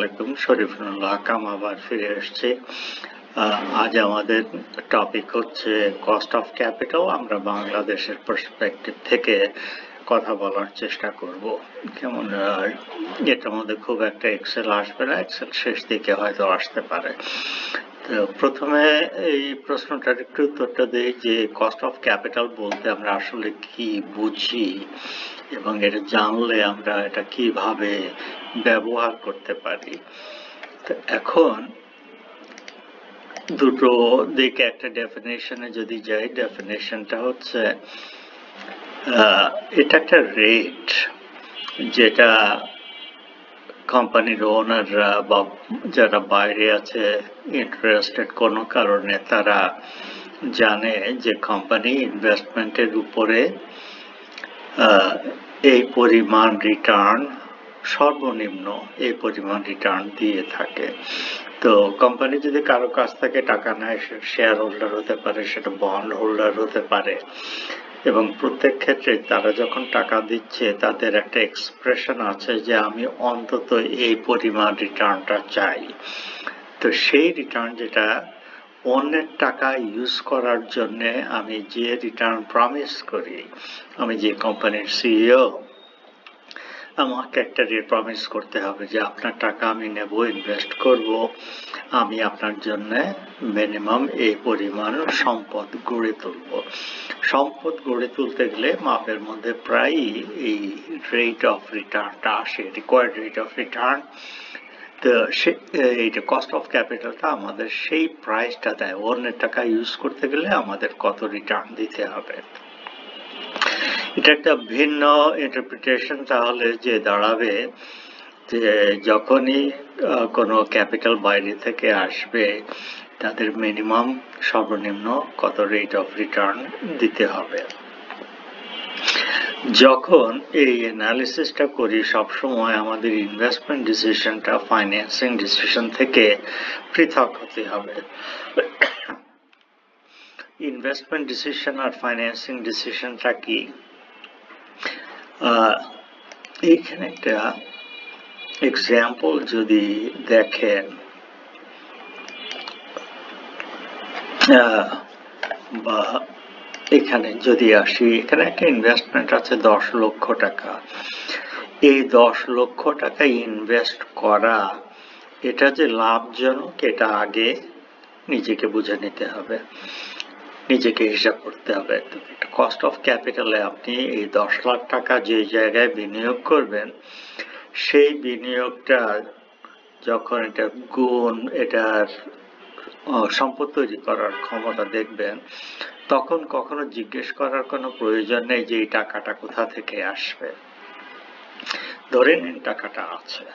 আলাইকুম, শরীফুল্লাহ কাম আবার ফিরে এসেছি। আজ আমাদের টপিক হচ্ছে কস্ট অফ ক্যাপিটাল। আমরা বাংলাদেশের পার্সপেক্টিভ থেকে কথা বলার চেষ্টা করব। কেমন এটার মধ্যে খুব একটা এক্সেল আসবে না, এক্সেল শেষ দিকে হয়তো আসতে পারে। তো প্রথমে এই প্রশ্নটার একটু উত্তরটা দিই যে কস্ট অফ ক্যাপিটাল বলতে আমরা আসলে কি বুঝি এবং এটা জানলে আমরা এটা কিভাবে ব্যবহার করতে পারি। তো এখন দুটো দিকে একটা ডেফিনেশনে যদি যাই, ডেফিনেশনটা হচ্ছে এটা একটা রেট যেটা কোম্পানির ওনাররা বা যারা বাইরে আছে ইন্টারেস্টেড কোনো কারণে তারা জানে যে কোম্পানি ইনভেস্টমেন্টের উপরে এই পরিমাণ রিটার্ন সর্বনিম্ন এই পরিমাণ রিটার্ন দিয়ে থাকে। তো কোম্পানি যদি কারো কাছ থেকে টাকা নেয়, শেয়ার হোল্ডার হতে পারে, সেটা বন্ড হোল্ডার হতে পারে, এবং প্রত্যেক ক্ষেত্রে তারা যখন টাকা দিচ্ছে তাদের একটা এক্সপ্রেশন আছে যে আমি অন্তত এই পরিমাণ রিটার্নটা চাই। তো সেই রিটার্ন যেটা অন্যের টাকা ইউজ করার জন্য আমি যে রিটার্ন প্রমিস করি, আমি যে কোম্পানির সিইও, আমাকে একটা রেট প্রমিস করতে হবে যে আপনার টাকা আমি নেব, ইনভেস্ট করব, আমি আপনার জন্য মিনিমাম এই পরিমাণ সম্পদ গড়ে তুলব। সম্পদ গড়ে তুলতে গেলে মাপের মধ্যে প্রায়ই এই রেট অফ রিটার্নটা আসে, রিকোয়ার্ড রেট অফ রিটার্ন। তো এইটা কস্ট অফ ক্যাপিটালটা আমাদের সেই প্রাইসটা দেয়, অন্যের টাকা ইউজ করতে গেলে আমাদের কত রিটার্ন দিতে হবে। এটা একটা ভিন্ন ইন্টারপ্রিটেশন তাহলে যে দাঁড়াবে যে যখনই কোনো ক্যাপিটাল বাইরে থেকে আসবে তাদের মিনিমাম সর্বনিম্ন কত রেট অফ রিটার্ন দিতে হবে। যখন এই অ্যানালিসিসটা করি সবসময় আমাদের ইনভেস্টমেন্ট ডিসিশনটা ফাইন্যান্সিং ডিসিশন থেকে পৃথক হতে হবে। ইনভেস্টমেন্ট ডিসিশন আর ফাইন্যান্সিং ডিসিশনটা কি? এইখানে একটা এক্সাম্পল যদি দেখেন, বা এখানে যদি আসি, এখানে একটা ইনভেস্টমেন্ট আছে 10 লক্ষ টাকা। এই 10 লক্ষ টাকা ইনভেস্ট করা এটা যে লাভজনক এটা আগে নিজেকে বুঝে নিতে হবে, নিজেকে হিসাব করতে হবে। কস্ট অফ ক্যাপিটালে আপনি এই 10 লাখ টাকা যে জায়গায় বিনিয়োগ করবেন সেই বিনিয়োগটা যখন এটা গুণ, এটার সম্পদ তৈরি করার ক্ষমতা দেখবেন, তখন কখনো জিজ্ঞেস করার কোনো প্রয়োজন নেই যে এই টাকাটা কোথা থেকে আসবে। ধরে নিন টাকাটা আছে,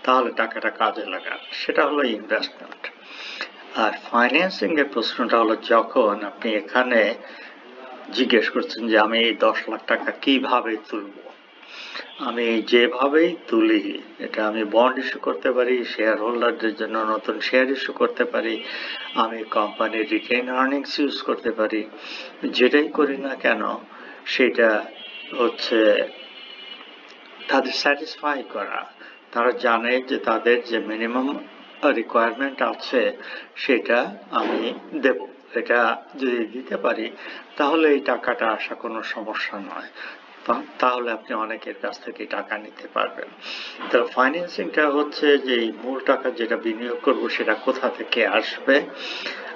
তাহলে টাকাটা কাজে লাগান, সেটা হলো ইনভেস্টমেন্ট। আর ফাইন্যান্সিং এর প্রশ্নটা হলো যখন আপনি এখানে জিজ্ঞেস করছেন যে আমি এই 10 লাখ টাকা কিভাবে তুলব। আমি যেভাবেই তুলি, এটা আমি বন্ড ইস্যু করতে পারি, শেয়ার হোল্ডারদের জন্য নতুন শেয়ার ইস্যু করতে পারি, আমি কোম্পানির রিটেইন আর্নিংস ইউজ করতে পারি, যেটাই করি না কেন সেটা হচ্ছে তাদের স্যাটিসফাই করা। তারা জানে যে তাদের যে মিনিমাম রিকোয়ারমেন্ট আছে সেটা আমি দেব, এটা যদি দিতে পারি তাহলে এই টাকাটা আসা কোনো সমস্যা নয়, তাহলে আপনি অনেকের কাছ থেকে টাকা নিতে পারবেন। তো ফাইন্যান্সিংটা হচ্ছে যে মূল টাকা যেটা বিনিয়োগ করব সেটা কোথা থেকে আসবে,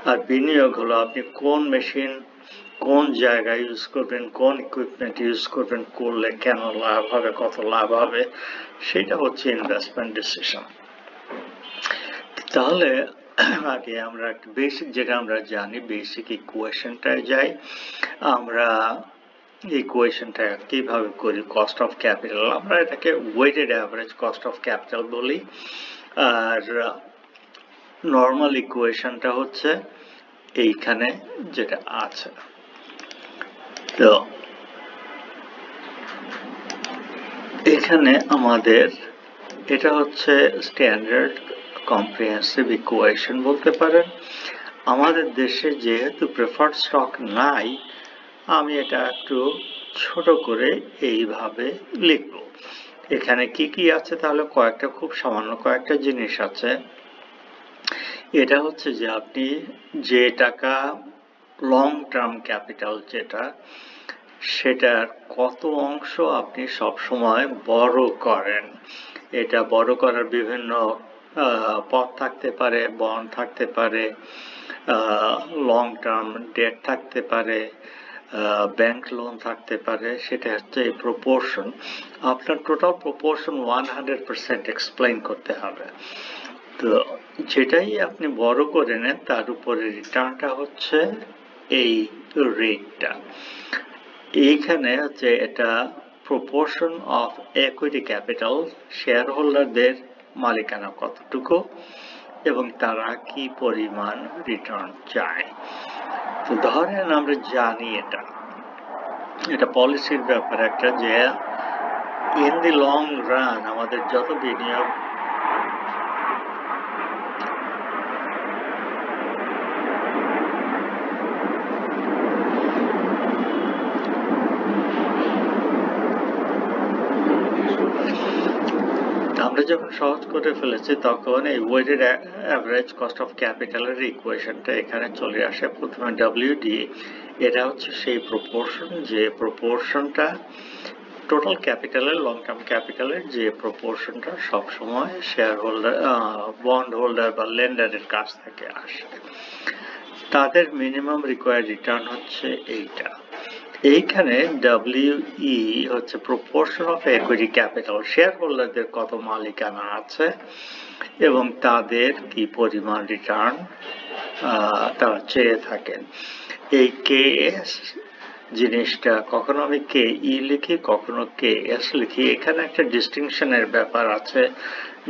আর বিনিয়োগ হলো আপনি কোন মেশিন কোন জায়গায় ইউজ করবেন, কোন ইকুইপমেন্ট ইউজ করবেন, করলে কেন লাভ হবে, কত লাভ হবে, সেটা হচ্ছে ইনভেস্টমেন্ট ডিসিশন। তাহলে আগে আমরা বেসিক যেটা আমরা জানি, বেসিক ইকুয়েশনটায় যাই। আমরা ইকুয়েশনটা কিভাবে করি? কস্ট অফ ক্যাপিটাল, আমরা এটাকে weighted average cost of capital বলি, আর নর্মাল ইকুয়েশনটা হচ্ছে এইখানে যেটা আছে। তো এখানে আমাদের এটা হচ্ছে স্ট্যান্ডার্ড কম্প্রিহেন্সিভ ইকুয়েশন বলতে পারেন। আমাদের দেশে যেহেতু প্রেফার্ড স্টক নাই, আমি এটা একটু ছোট করে এইভাবে লিখব। এখানে কি কি আছে তাহলে কয়েকটা খুব সামান্য কয়েকটা জিনিস আছে। এটা হচ্ছে যে আপনি যে টাকা লং টার্ম ক্যাপিটাল যেটা, সেটার কত অংশ আপনি সব সময় বড় করেন। এটা বড় করার বিভিন্ন পথ থাকতে পারে, বন্ড থাকতে পারে, লং টার্ম ডেট থাকতে পারে, ব্যাংক লোন থাকতে পারে। সেটা হচ্ছে এই প্রপোর্শন। আপনার টোটাল প্রপোর্শন 100% এক্সপ্লেইন করতে হবে। তো যেটাই আপনি বড় করে নেন তার উপরে রিটার্নটা হচ্ছে এই রেটটা। এইখানে হচ্ছে এটা proportion of equity capital, share হোল্ডারদের মালিকানা কতটুকু এবং তারা কি পরিমাণ রিটার্ন চায়। তো ধরেন আমরা জানি এটা পলিসির ব্যাপার একটা, যে ইন দি লং রান আমাদের যত বিনিয়োগ আমরা যখন সহজ করে ফেলেছি তখন এই ওয়েটেড অ্যাভারেজ কস্ট অফ ক্যাপিটালের ইকুয়েশনটা এখানে চলে আসে। প্রথমে ডব্লিউডি, এটা হচ্ছে সেই প্রপোর্শন, যে প্রপোর্শনটা টোটাল ক্যাপিটালের, লং টার্ম ক্যাপিটালের যে প্রপোর্শনটা সবসময় শেয়ার হোল্ডার, বন্ড হোল্ডার বা লেন্ডারের কাছ থেকে আসে। তাদের মিনিমাম রিকোয়ার্ড রিটার্ন হচ্ছে এইটা। এইখানে ডব্লিউই হচ্ছে proportion of equity capital, share হোল্ডারদের কত মালিকানা আছে এবং তাদের কি পরিমাণ রিটার্ন তারা চেয়ে থাকেন। এই কেএস জিনিসটা কখনো আমি কে ই লিখি, কখনো কে এস লিখি। এখানে একটা ডিস্টিংশনের ব্যাপার আছে,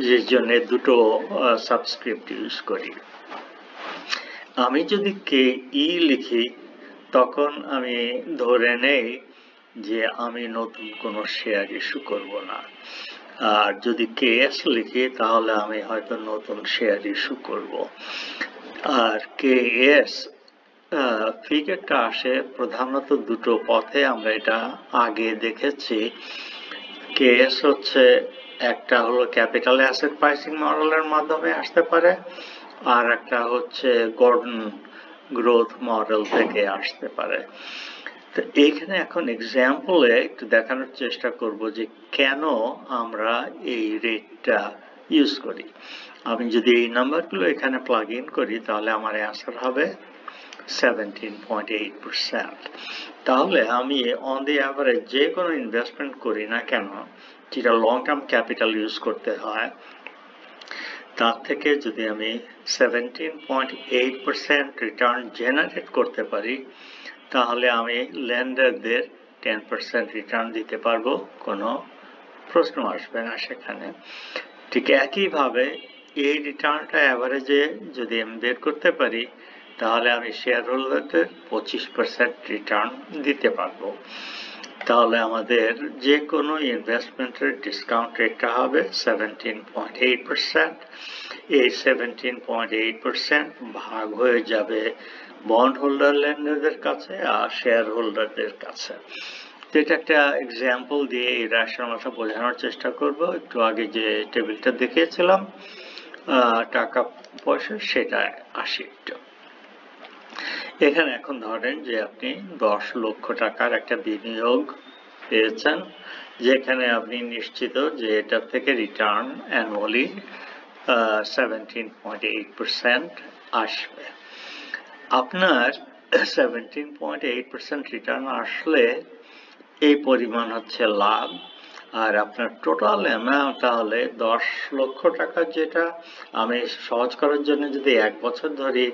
যে জন্য দুটো সাবস্ক্রিপ্ট ইউজ করি। আমি যদি কে ই লিখি তখন আমি ধরে নেই যে আমি নতুন কোনো শেয়ার ইস্যু করব না। আর যদি কেএস লিখি তাহলে আমি হয়তো নতুন শেয়ার ইস্যু করব। আর কেএস ফিগারটা আসে প্রধানত দুটো পথে, আমরা এটা আগে দেখেছি। কেএস হচ্ছে একটা হলো ক্যাপিটাল অ্যাসেট প্রাইসিং মডেলের মাধ্যমে আসতে পারে, আর একটা হচ্ছে গর্ডন গ্রোথ মডেল থেকে আসতে পারে। তো এইখানে এখন এক্সাম্পলে একটু দেখানোর চেষ্টা করব যে কেন আমরা এই রেটটা ইউজ করি। আমি যদি এই নাম্বারগুলো এখানে প্লাগ ইন করি তাহলে আমার অ্যান্সার হবে 17.8%। তাহলে আমি অন দি অ্যাভারেজ যে কোনো ইনভেস্টমেন্ট করি না কেন, যেটা লং টার্ম ক্যাপিটাল ইউজ করতে হয়, তার থেকে যদি আমি 17.8% রিটার্ন জেনারেট করতে পারি তাহলে আমি লেন্ডারদের 10% রিটার্ন দিতে পারবো, কোনো প্রশ্ন আসবে না সেখানে। ঠিক একইভাবে এই রিটার্নটা অ্যাভারেজে যদি আমি বের করতে পারি তাহলে আমি শেয়ার হোল্ডারদের 25% রিটার্ন দিতে পারবো। তাহলে আমাদের যে কোনো ইনভেস্টমেন্টের ডিসকাউন্ট রেটটা হবে 17.8%। এই 17.8% ভাগ হয়ে যাবে বন্ড হোল্ডার লেন্ডারদের কাছে আর শেয়ার হোল্ডারদের কাছে। এটা একটা এক্সাম্পল দিয়ে এই রেশনালটা বোঝানোর চেষ্টা করব। একটু আগে যে টেবিলটা দেখিয়েছিলাম টাকা পয়সা, সেটা আসি একটু। এখানে এখন ধরেন যে আপনি 10 লক্ষ টাকার একটা বিনিয়োগ পেয়েছেন, যেখানে আপনি নিশ্চিত যে এটা থেকে রিটার্ন অ্যানুয়ালি 17.8% আসবে। আপনার 17.8% রিটার্ন আসলে এই পরিমাণ হচ্ছে লাভ। আর আপনার টোটাল অ্যামাউন্ট তাহলে 10 লক্ষ টাকা, যেটা আমি সহজ করার জন্য যদি 1 বছর ধরি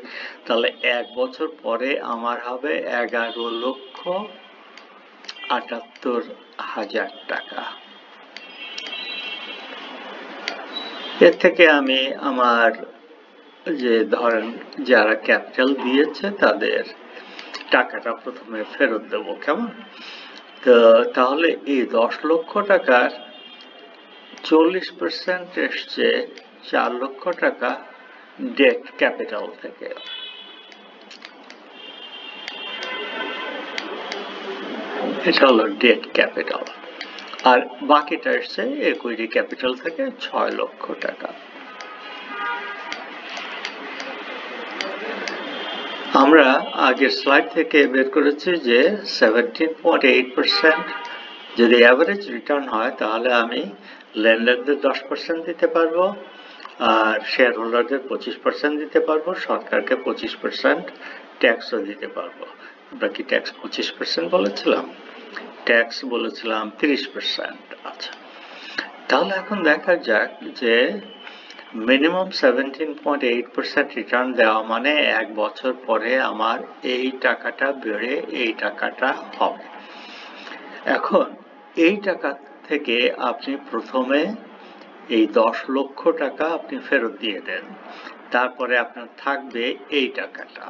তাহলে 1 বছর পরে আমার হবে 11,78,000 টাকা। এর থেকে আমি আমার যে ধরেন যারা ক্যাপিটাল দিয়েছে তাদের টাকাটা প্রথমে ফেরত দেবো, কেমন? তো তাহলে এই 10 লক্ষ টাকার 40% এসছে 4 লক্ষ টাকা ডেট ক্যাপিটাল থেকে। এটা হলো ডেট ক্যাপিটাল। আর বাকিটা এসছে ইকুইটি ক্যাপিটাল থেকে 6 লক্ষ টাকা। আমরা আগের স্লাইড থেকে বের করেছি যে 17.8% যদি অ্যাভারেজ রিটার্ন হয় তাহলে আমি লেন্ডারদের 10% দিতে পারবো, আর শেয়ার হোল্ডারদের 25% দিতে পারবো, সরকারকে 25% ট্যাক্সও দিতে পারবো। আমরা কি ট্যাক্স 25% বলেছিলাম? ট্যাক্স বলেছিলাম 30%। আচ্ছা, তাহলে এখন দেখা যাক যে মিনিমাম 17.8% রিটার্ন দেওয়া মানে 1 বছর পরে আমার এই টাকাটা বেড়ে এই টাকাটা হবে। এখন এই টাকা থেকে আপনি প্রথমে এই 10 লক্ষ টাকা আপনি ফেরত দিয়ে দেন, তারপরে আপনার থাকবে এই টাকাটা।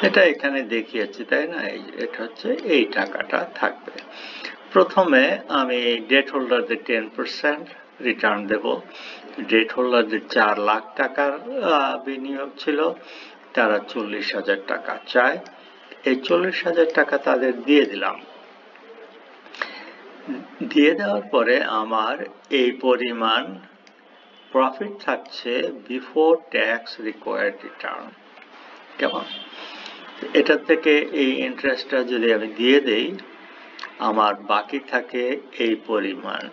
এটা এখানে দেখিয়েছি, তাই না? এটা হচ্ছে এই টাকাটা থাকবে। প্রথমে আমি ডেট হোল্ডারদের 10% রিটার্ন দেব। ডেট হোল্ডারদের 4 লাখ টাকার বিনিয়োগ ছিল, তারা 40,000 টাকা চায়। এই 40,000 টাকা তাদের দিয়ে দিলাম। দিয়ে দেওয়ার পরে আমার এই পরিমাণ প্রফিট থাকছে বিফোর ট্যাক্স রিকোয়ার্ড রিটার্ন। কেমন? এটা থেকে এই ইন্টারেস্টটা যদি আমি দিয়ে দেই, আমার বাকি থাকে এই পরিমাণ।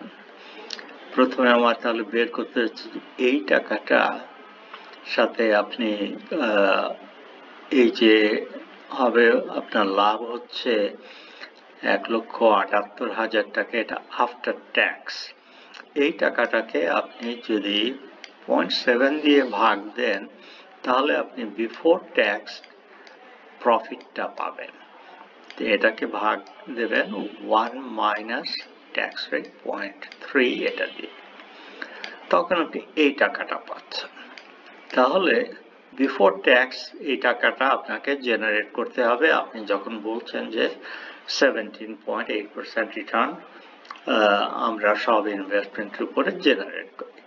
প্রথমে আমার তাহলে বের করতে হচ্ছে এই টাকাটা সাথে আপনি এই যে হবে আপনার লাভ হচ্ছে 1,78,000 টাকা, এটা আফটার ট্যাক্স। এই টাকাটাকে আপনি যদি 0.7 দিয়ে ভাগ দেন তাহলে আপনি বিফোর ট্যাক্স প্রফিটটা পাবেন। এটাকে ভাগ দেবেন 1 মাইনাস ট্যাক্স রেট 0.3 এটা দিয়ে, তখন আপনি এই টাকাটা পাচ্ছেন। তাহলে বিফোর ট্যাক্স এই টাকাটা আপনাকে জেনারেট করতে হবে আপনি যখন বলছেন যে 17.8% রিটার্ন আমরা সব ইনভেস্টমেন্টের উপরে জেনারেট করি।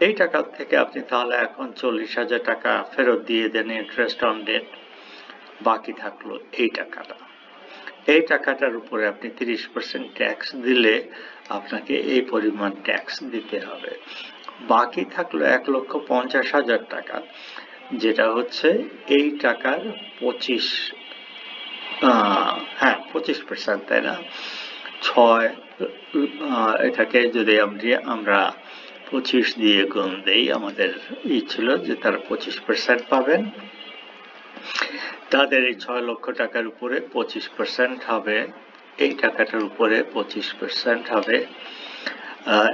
এই টাকা থেকে আপনি তাহলে এখন 40,000 টাকা ফেরত দিয়ে দেন ইন্টারেস্ট অন ডেট, বাকি থাকলো এই টাকাটা। এই টাকাটার উপরে আপনি 30% ট্যাক্স দিলে আপনাকে এই পরিমাণ ট্যাক্স দিতে হবে। বাকি থাকলো 1,50,000 টাকা, যেটা হচ্ছে এই টাকার 25%, তাই না? 6 এটাকে যদি আমরা 25 দিয়ে গুণ দেই, আমাদের ছিল যে তারা 25% পাবেন। তাদের এই 6 লক্ষ টাকার উপরে 25% হবে, এই টাকাটার উপরে 25% হবে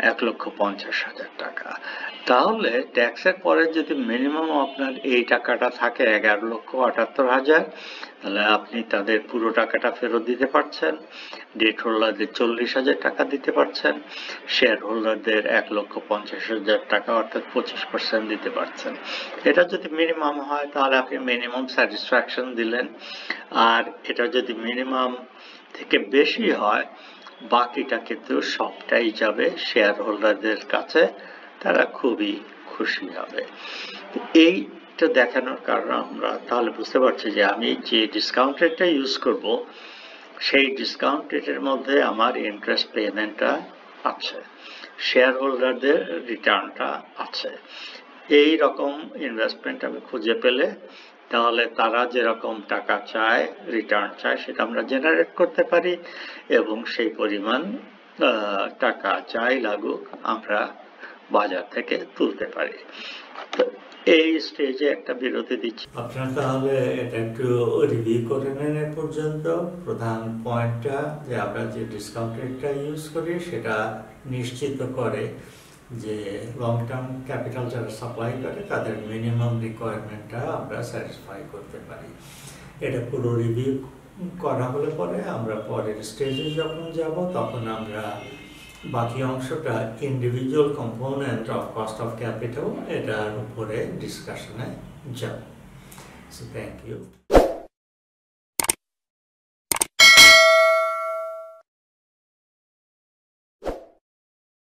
1,50,000 টাকা। তাহলে ট্যাক্সের পরে যদি মিনিমাম আপনার এই টাকাটা থাকে 11,78,000, তাহলে আপনি তাদের পুরো টাকাটা ফেরত দিতে পারছেন, ডেট হোল্ডারদের 40,000 টাকা দিতে পারছেন, শেয়ার হোল্ডারদের 1,50,000 টাকা অর্থাৎ 25% দিতে পারছেন। এটা যদি মিনিমাম হয় তাহলে আপনি মিনিমাম স্যাটিসফ্যাকশন দিলেন, আর এটা যদি মিনিমাম থেকে বেশি হয় বাকিটা কিন্তু সবটাই যাবে শেয়ার হোল্ডারদের কাছে, তারা খুবই খুশি হবে। এইটা দেখানোর কারণ আমরা তাহলে বুঝতে পারছি যে আমি যে ডিসকাউন্ট রেটটা ইউজ করব সেই ডিসকাউন্ট রেটের মধ্যে আমার ইন্টারেস্ট পেমেন্টটা আছে, শেয়ার হোল্ডারদের রিটার্নটা আছে। এই রকম ইনভেস্টমেন্ট আমি খুঁজে পেলে তাহলে তারা যেরকম টাকা চায়, রিটার্ন চায়, সেটা আমরা জেনারেট করতে পারি এবং সেই পরিমাণ টাকা যাই লাগুক আমরা বাজার থেকে তুলতে পারি। তো এই স্টেজে একটা বিরতি দিচ্ছি। আপনারা তাহলে এটা একটু রিভিউ করে নেন এ পর্যন্ত। প্রধান পয়েন্টটা যে আমরা যে ডিসকাউন্ট রেটটা ইউজ করি সেটা নিশ্চিত করে যে লং টার্ম ক্যাপিটাল যারা সাপ্লাই করে তাদের মিনিমাম রিকোয়ারমেন্টটা আমরা স্যাটিসফাই করতে পারি। এটা পুরো রিভিউ করা হলে পরে আমরা পরের স্টেজে যখন যাব তখন আমরা বাকি অংশটা individual component of cost of capital এটার উপরে ডিসকাশনে যাব। So thank you.